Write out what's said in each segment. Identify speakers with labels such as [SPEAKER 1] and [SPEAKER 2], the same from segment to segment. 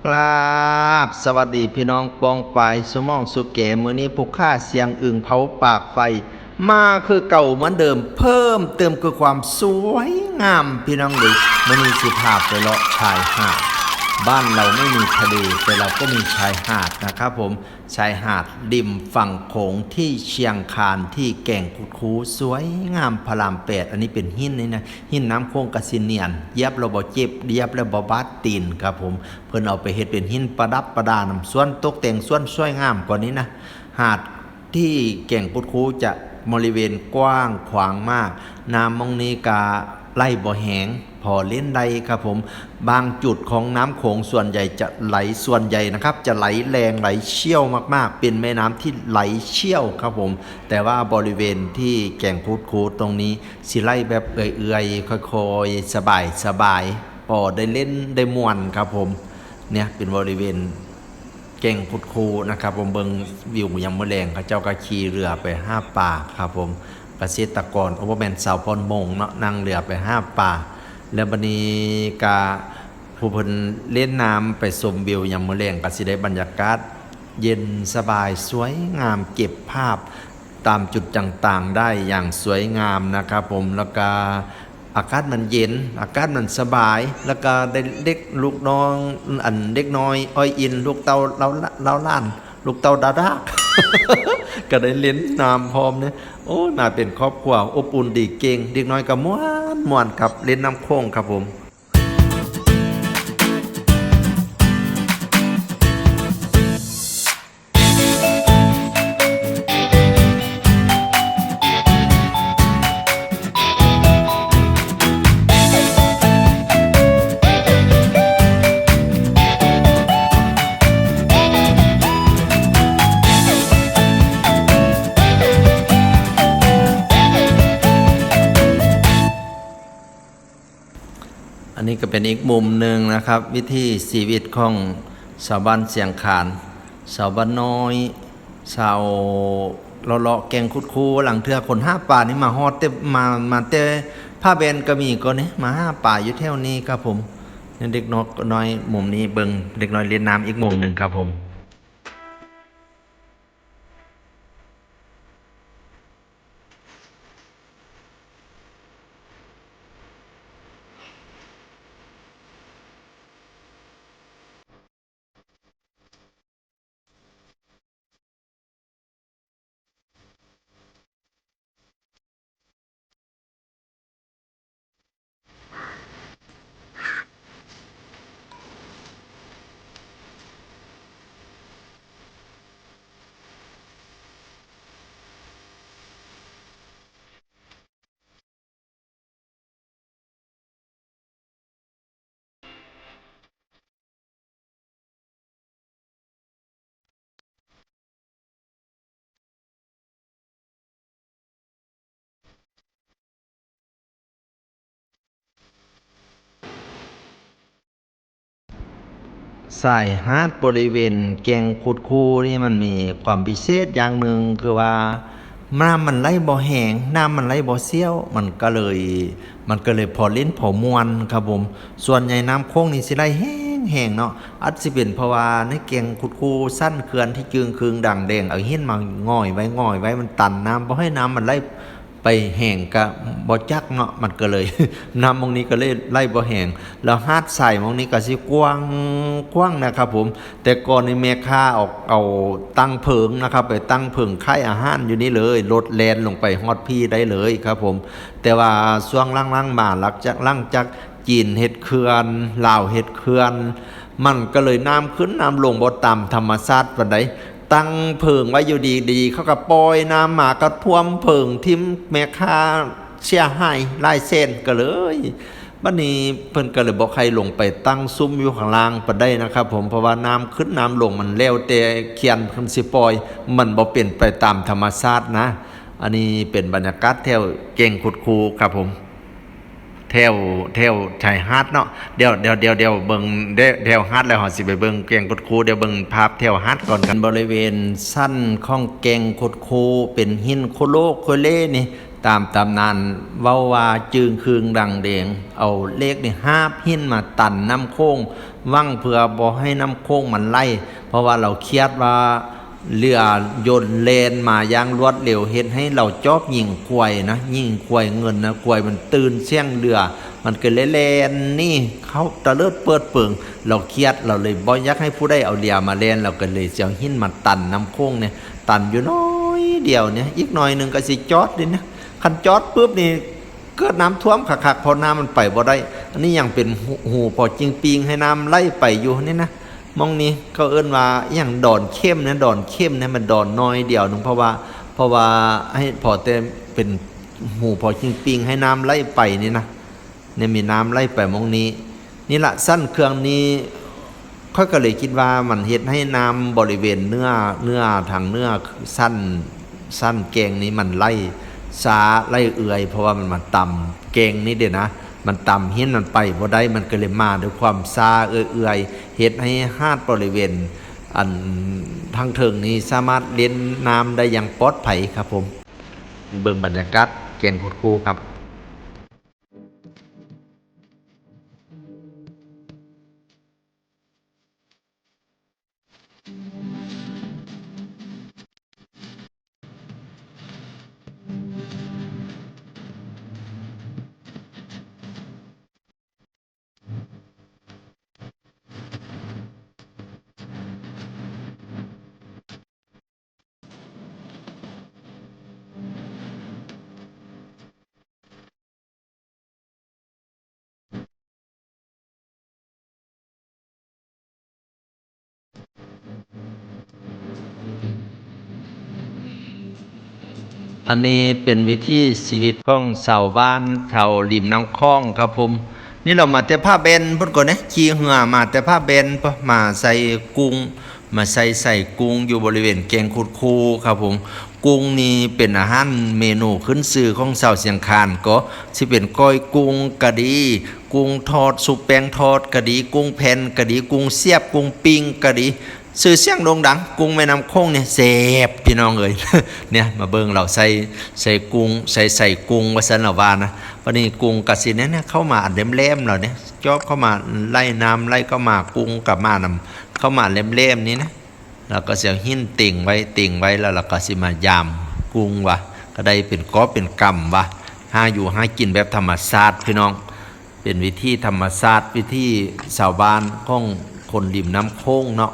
[SPEAKER 1] ครับสวัสดีพี่น้องปองปายสมองสุเกมื้อนี้ผู้ค่าเสียงอึ่งเผาปากไฟมาคือเก่าเหมือนเดิมเพิ่มเติมคือความสวยงามพี่น้องเลยมื้อนี้สิพาไปเลาะชายหาดบ้านเราไม่มีทะเลแต่เราก็มีชายหาดนะครับผมชายหาดริมฝั่งโขงที่เชียงคานที่แก่งคุดคูสวยงามพระราม8อันนี้เป็นหินนี่นะหินน้ำโขงกะสิเนียนเย็บเราบ่เจ็บเย็บแล้วบ่บาดตีนครับผมเพิ่นเอาไปเฮ็ดเป็นหินประดับประดาน้ำส่วนตกแต่งส่วนสวยงามกว่านี้นะหาดที่แก่งคุดคูจะบริเวณกว้างขวางมากน้ำมองนี้กาไหลบ่แหงพอเล่นได้ครับผมบางจุดของน้ำโขงส่วนใหญ่จะไหลส่วนใหญ่นะครับจะไหลแรงไหลเชี่ยวมากๆเป็นแม่น้ำที่ไหลเชี่ยวครับผมแต่ว่าบริเวณที่แก่งคุดคูตรงนี้สิไหลแบบเอื่อยๆค่อยๆสบายพอได้เล่นได้ม่วนครับผมเนี่ยเป็นบริเวณแก่งคุดคูนะครับผมเบิงวิวยามมื้อแลงเขาเจ้าก็ขี่เรือไปหาปลาครับผมเกษตรกรโอเวอร์แมนสาวพรมงเนาะนั่งเรือไปหาปลาแล้วบัดนี้กาผู้เพิ่นเล่นน้ำไปชมวิวยามมื้อแลงก็สิได้บรรยากาศเย็นสบายสวยงามเก็บภาพตามจุดต่างๆได้อย่างสวยงามนะครับผมแล้วก็อากาศมันเย็นอากาศมันสบายแล้วก็ได้เด็กลูกน้องอันเด็กน้อยอ้อยอินลูกเต้าเราล้านลูกเต้าดาดา ก็ได้เล่นน้ำพร้อมเนี่ยโอ้น่าเป็นครอบครัวอบอุ่นดีเก่งเด็กน้อยก็ม่วนครับเล่นน้ำโค้งครับผม อันนี้ก็เป็นอีกมุมหนึ่งนะครับวิธีชีวิตของชาวบ้านเสียงขานชาวบ้านน้อยชาวเลาะแกงคุดคูหลังเทือคนห้าป่านี่มาฮอดเตมาเตผ้าแบนก็มีก็เนี่ยมาห้าป่าอยู่แถวนี้ครับผมเด็กน้อยมุมนี้เบิ่งเด็กน้อยเล่นน้ำอีกมุมหนึ่งครับผม สายฮาร์ดบริเวณแกงคุดคูนี่มันมีความพิเศษอย่างหนึ่งคือว่าน้ำมันไหลบ่แห้งน้ำมันไหลบ่เซี่ยวมันก็เลยพอเล่นพอมวนครับผมส่วนใหญ่น้ำโค้งนี่สิไหลแห้งเนาะอาจสิเป็นเพราะว่าในแกงคุดคูสั้นเขื่อนที่จึงคืงด่างแดงเอาหินมาง่อยไว้มันตันน้ำบ่ให้น้ำมันไหลไปแห้งกะบ่จักเนาะมันก็เลย น้ำมองนี้ก็เลยไล่บ่แห้งแล้วหาดทรายมองนี้ก็สิกว้างนะครับผมแต่ก่อนในแม่ค้าเอาตั้งเพิงนะครับไปตั้งเพิงค่ายอาหารอยู่นี่เลยรถแล่นลงไปฮอดพี่ได้เลยครับผมแต่ว่าช่วงล่างๆมาหลังจากจีนเฮ็ดเขื่อนลาวเฮ็ดเขื่อนมันก็เลยน้ำขึ้นน้ำลงบ่ตามธรรมชาติปานใด ตั้งเพิงไว้อยู่ดีๆเขาก็ปล่อยน้ำมาก็ท่วมเพิงทิ่มแม่ค้าเสียหายหลายเส้นก็เลยบัดนี้เพิ่นก็เลยบอกใครลงไปตั้งซุ้มอยู่ข้างล่างปานใดนะครับผมเพราะว่าน้ำขึ้นน้ำลงมันแล้วแต่เขียนเพิ่นสิปล่อยมันบ่เป็นไปตามธรรมชาตินะอันนี้เป็นบรรยากาศแถวเก่งขุดคูครับผม แถวชายหาดเนาะเดี๋ยวเบิ่งแถวหาดแล้วเฮาสิไปเบิ่งแกงคุดคูเดี๋ยวเบิ่งภาพแถวหาดก่อนกันบริเวณสั้นของแกงคุดคูเป็นหินโคโลโคเลนี่ ตามตำนานเว้าว่าจึงคืงดังแดงเอาเลขนี่หาบหินมาตันน้ำโค้งวังเพื่อบ่ให้น้ำโค้งมันไล่เพราะว่าเราเครียดว่าเรือยนต์เลนมาอย่างรวดเร็วเฮ็ดให้เราจอบยิงควยนะยิงควยเงินนะควยมันตื่นเสียงเรือมันก็เลยแลนนี่เขาตะเลิดเปิดเปิงเราเครียดเราเลยบ่อยากให้ผู้ใดเอาเรือมาแล่นเราก็เลยเอาหินมาตันน้ำโค้งเนี่ยตันอยู่น้อยเดียวเนี่ยอีกหน่อยนึงก็สิจอดดินะคันจอดปุ๊บนี่เกิดน้ำท่วมคักๆพอน้ำมันไปบ่ได้อันนี้ยังเป็นหูพอจริงปิงให้น้ำไหลไปอยู่นี่นะมองนี้เขาเอิ้นว่าอย่างดอนเข้มนะดอนเข้มเนี่ยมันดอนน้อยเดียวนึงเพราะว่าให้พอแต่เป็นหูพอจริงปิงให้น้ำไหลไปนี่นะเนี่ยมีน้ำไหลไปมองนี้นี่ละสั้นเครื่องนี้ค่อยก็เลยคิดว่ามันเฮ็ดให้น้ำบริเวณเนื้อทางเนื้อสั้นแกงนี้มันไหลสาไล่เอื่อยเพราะว่ามันต่ำเก่งนี่เด้นะมันต่ำเห็นมันไปบ่ได้มันก็เลยมาด้วยความซาเอื่อยเฮ็ดให้หาดบริเวณอันทางเทิงนี้สามารถเล่นน้ำได้อย่างปลอดภัยครับผมเบิ่งบรรยากาศแก่งคุดคูครับอันนี้เป็นวิธีชีวิตของชาวบ้านชาวริมน้ำคลองครับผมนี่เรามาแต่ผ้าเบนพุ่นก่อนนะขี่เหือมาแต่ผ้าเบนมาใส่กุ้งมาใส่กุ้งอยู่บริเวณแกงคุดคูครับผมกุ้งนี่เป็นอาหารเมนูขึ้นชื่อของชาวเชียงคานก็สิเป็นก้อยกุ้งกะดีกุ้งทอดสุปแป้งทอดกะดีกุ้งแผ่นกะดีกุ้งเสียบกุ้งปิ้งกะดีชื่อเสียงโด่งดังกุ้งแม่น้ำโขงเนี่ยแซ่บพี่น้องเอ้ย เนี่ยมาเบิ่งเราใส่กุ้งใส่กุ้งว่าซั่นล่ะว่านะวันนี้กุ้งกะสิเนี่ยเข้ามาอันเล่มๆเราเนี่ยจอบเข้ามาไล่น้ำไล่เข้ามากุ้งกับมานำเข้ามาเล่มๆนี้นะแล้วก็เสียหิ้นติ่งไว้แล้วเราก็สิมายำกุ้งวะก็ได้เป็นกอบเป็นกำวะหาอยู่หากินแบบธรรมชาติพี่น้องเป็นวิธีธรรมชาติวิธีชาวบ้านของคนริมน้ำโขงเนาะ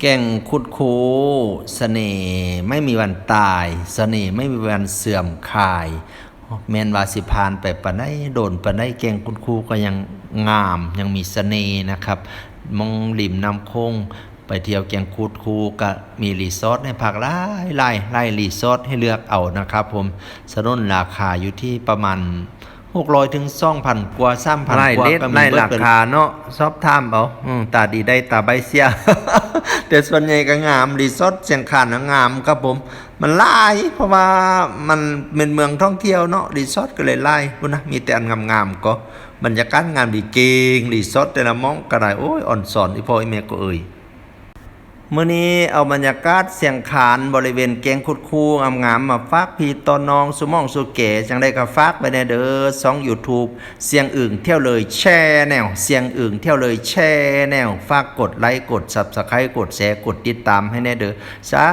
[SPEAKER 1] แก่งคุดคูเสน่ห์ไม่มีวันตายเสน่ห์ไม่มีวันเสื่อมคลายแมนวาสิพานไปปะได้โดนปะได้แก่งคุดคูก็ยังงามยังมีเสน่ห์นะครับมองริมน้ำโขงไปเที่ยวแก่งคุดคูก็มีรีสอร์ทให้พักไล่รีสอร์ทให้เลือกเอานะครับผมสนุนราคาอยู่ที่ประมาณ600 ถึง 2,000 กว่า 3,000 กว่าก็มีราคาเนาะสอบถามเอาตาดีได้ตาใบเสีย แต่ส่วนใหญ่ก็งามรีสอร์ทเชียงคานงามครับผมมันหลายเพราะว่ามันเป็นเมืองท่องเที่ยวเนาะรีสอร์ทก็เลยหลายพุ่นนะมีแต่อันงามๆก็บรรยากาศงามดีเก่งรีสอร์ทแต่ละม้องก็ได้โอ้ยอ่อนสอนอีพ่ออีแม่ก็เอ่ยมื้อนี้เอาบรรยากาศเสียงขานบริเวณแกงคุดคูงามๆมาฝากพี่ตอนน้องสุมองสุเก๋จังได้ก็ฝากไปในเด้อช่อง YouTube เสียงอึ่งเที่ยวเลยแชร์แนวเสียงอึ่งเที่ยวเลยแชร์แนวฝากกดไลค์กด Subscribe กดแชร์กดติดตามให้แน่เด้อสา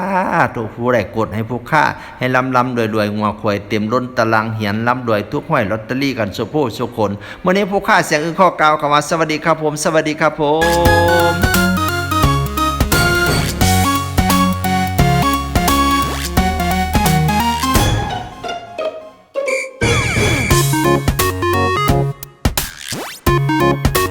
[SPEAKER 1] ธุผู้ใดกดให้ผู้ค่าให้ลำรวยๆงัวควายเต็มล้นตารางเหียนลำรวยทุกห้อยลอตเตอรี่กันสุผู้สุคนมื้อนี้ผู้ค่าเสียงอึ่งข้อกล่าวคำว่าสวัสดีครับผมสวัสดีครับผม